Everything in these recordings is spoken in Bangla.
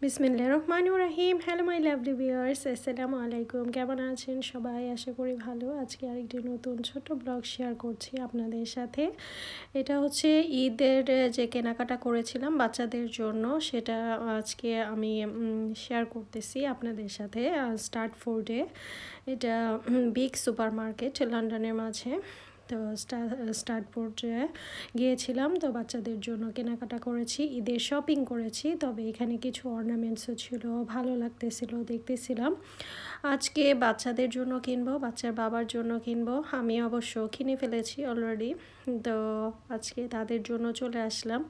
বিসমিল্লাহির রহমানির রহিম। হ্যালো মাই লাভলি ভিউয়ার্স, আসসালামু আলাইকুম। কেমন আছেন সবাই? আশা করি ভালো। আজকে আরেকটি নতুন ছোট ব্লগ শেয়ার করছি আপনাদের সাথে। এটা হচ্ছে ঈদের যে কেনাকাটা করেছিলাম বাচ্চাদের জন্য, সেটা আজকে আমি শেয়ার করতেছি আপনাদের সাথে। স্টার্টফোর্ডে, এটা বিগ সুপার মার্কেট লন্ডনের মাঝে। তো স্টার্টফোর্ডে গিয়েছিলাম, তো বাচ্চাদের জন্য কেনাকাটা করেছি, ঈদের শপিং করেছি। তবে এখানে কিছু অর্নামেন্টসও ছিল, ভালো লাগতেছিল, দেখতেছিলাম। আজকে বাচ্চাদের জন্য কিনবো, বাচ্চার বাবার জন্য কিনবো। আমি অবশ্য কিনে ফেলেছি অলরেডি। তো আজকে তাদের জন্য চলে আসলাম।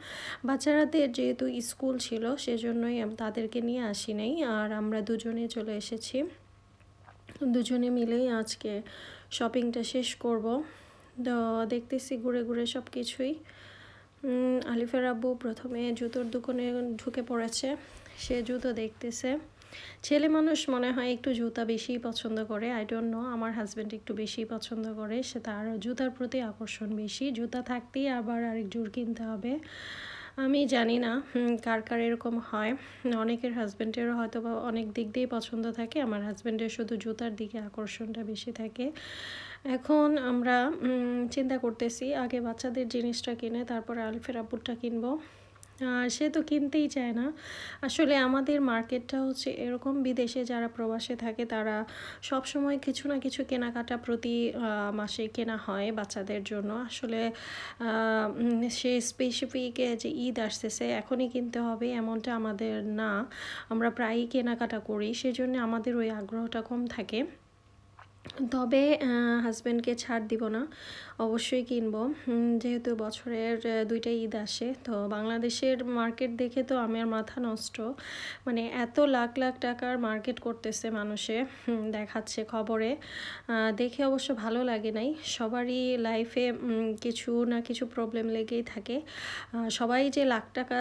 বাচ্চারাদের যেহেতু স্কুল ছিল, সেজন্যই তাদেরকে নিয়ে আসি নাই, আর আমরা দুজনে চলে এসেছি। দুজনে মিলেই আজকে শপিংটা শেষ করব। তো দেখতেছি ঘুরে ঘুরে সব কিছুই। আলিফের আব্বু প্রথমে জুতোর দোকানে ঢুকে পড়েছে, সে জুতো দেখতেছে। ছেলে মানুষ মনে হয় একটু জুতা বেশি পছন্দ করে, আই ডোন্ট নো। আমার হাজব্যান্ড একটু বেশি পছন্দ করে, সে তার জুতার প্রতি আকর্ষণ বেশি। জুতা থাকতেই আবার আরেক জোড় কিনতে হবে। আমি জানি না কার কার এরকম হয়। অনেকের হাজব্যান্ডেরও হয়তো বা অনেক দিক দিয়েই পছন্দ থাকে, আমার হাজব্যান্ডের শুধু জুতার দিকে আকর্ষণটা বেশি থাকে। এখন আমরা চিন্তা করতেছি আগে বাচ্চাদের জিনিসটা কিনে তারপরে আলিফের আব্বুরটা কিনবো। আর সে তো কিনতেই চায় না। আসলে আমাদের মার্কেটটা হচ্ছে এরকম, বিদেশে যারা প্রবাসে থাকে তারা সব সময় কিছু না কিছু কেনাকাটা প্রতি মাসে কেনা হয় বাচ্চাদের জন্য। আসলে সে স্পেসিফিক যে ঈদ আসতেছে এখনই কিনতে হবে এমনটা আমাদের না, আমরা প্রায়ই কেনাকাটা করি, সেজন্য আমাদের ওই আগ্রহটা কম থাকে। তবে হাজব্যান্ডকে ছাড় দিব না, অবশ্যই কিনবো। যেহেতু বছরের দুইটা ঈদ আসে, তো বাংলাদেশের মার্কেট দেখে তো আমার মাথা নষ্ট। মানে এত লাখ লাখ টাকার মার্কেট করতেছে মানুষে, দেখাচ্ছে খবরে। দেখে অবশ্য ভালো লাগে নাই। সবারই লাইফে কিছু না কিছু প্রবলেম লেগেই থাকে। সবাই যে লাখ টাকা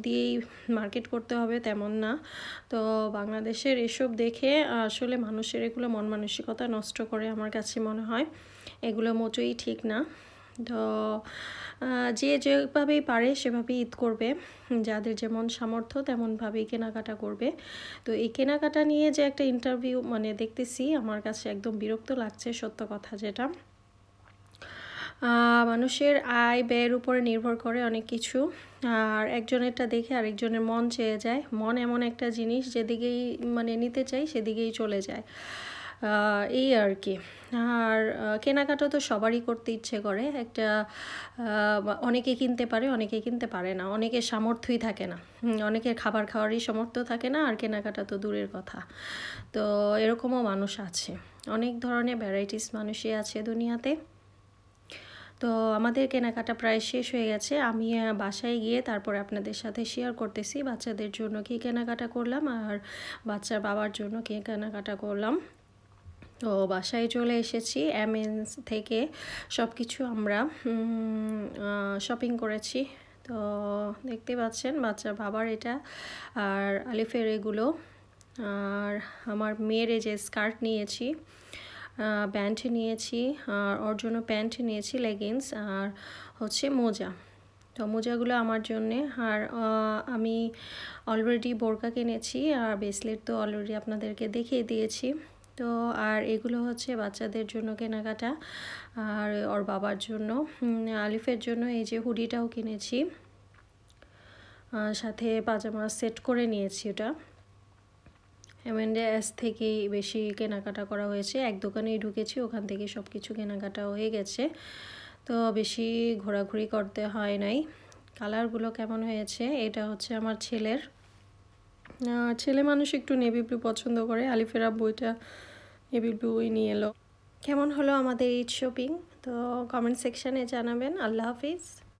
দিয়েই মার্কেট করতে হবে তেমন না। তো বাংলাদেশের এসব দেখে আসলে মানুষের এগুলো মন মানসিকতা নষ্ট করে আমার কাছে মনে হয়। এগুলো মোটেই ঠিক না। তো যে যেভাবেই পারে সেভাবেই ঈদ করবে, যাদের যেমন সামর্থ্য তেমনভাবেই কেনাকাটা করবে। তো এই কেনাকাটা নিয়ে যে একটা ইন্টারভিউ মানে দেখতেছি, আমার কাছে একদম বিরক্ত লাগছে, সত্য কথা যেটা। মানুষের আয় ব্যয়ের উপরে নির্ভর করে অনেক কিছু, আর একজনেরটা দেখে আরেকজনের মন চেয়ে যায়। মন এমন একটা জিনিস, যেদিকেই মানে নিতে চাই সেদিকেই চলে যায়, এই আর কি। আর কেনাকাটা তো সবারই করতে ইচ্ছে করে। একটা অনেকে কিনতে পারে, অনেকে কিনতে পারে না, অনেকের সামর্থ্যই থাকে না, অনেকের খাবার খাওয়ারই সামর্থ্য থাকে না, আর কেনাকাটা তো দূরের কথা। তো এরকমও মানুষ আছে, অনেক ধরনের ভ্যারাইটিস মানুষই আছে দুনিয়াতে। তো আমাদের কেনাকাটা প্রায় শেষ হয়ে গেছে। আমি বাসায় গিয়ে তারপরে আপনাদের সাথে শেয়ার করতেছি বাচ্চাদের জন্য কী কেনাকাটা করলাম আর বাচ্চার বাবার জন্য কী কেনাকাটা করলাম। তো বাসায় চলে এসেছি, এমএনস থেকে সব কিছু আমরা শপিং করেছি। তো দেখতে পাচ্ছেন বাচ্চার বাবার এটা, আর আলিফের এগুলো, আর আমার মেয়ের যে স্কার্ট নিয়েছি, প্যান্ট নিয়েছি, আর ওর জন্য প্যান্ট নিয়েছি, লেগিংস, আর হচ্ছে মোজা। তো মোজাগুলো আমার জন্যে। আর আমি অলরেডি বোরকা কিনেছি, আর ব্রেসলেট তো অলরেডি আপনাদেরকে দেখিয়ে দিয়েছি। তো আর এগুলো হচ্ছে বাচ্চাদের জন্য কেনাকাটা, আর ওর বাবার জন্য। আলিফের জন্য এই যে হুডিটাও কিনেছি, সাথে পাজামা সেট করে নিয়েছি। ওটা এমএনডেস থেকেই বেশি কেনাকাটা করা হয়েছে, এক দোকানেই ঢুকেছি, ওখান থেকে সব কিছু কেনাকাটা হয়ে গেছে। তো বেশি ঘোরাঘুরি করতে হয় নাই। কালারগুলো কেমন হয়েছে, এটা হচ্ছে আমার ছেলের। ছেলে মানুষ একটু নেভি ব্লু পছন্দ করে, আলিফের আব্বু এটা নেভি ব্লুই নিয়ে এলো। কেমন হলো আমাদের ঈদ শপিং, তো কমেন্ট সেকশানে জানাবেন। আল্লাহ হাফিজ।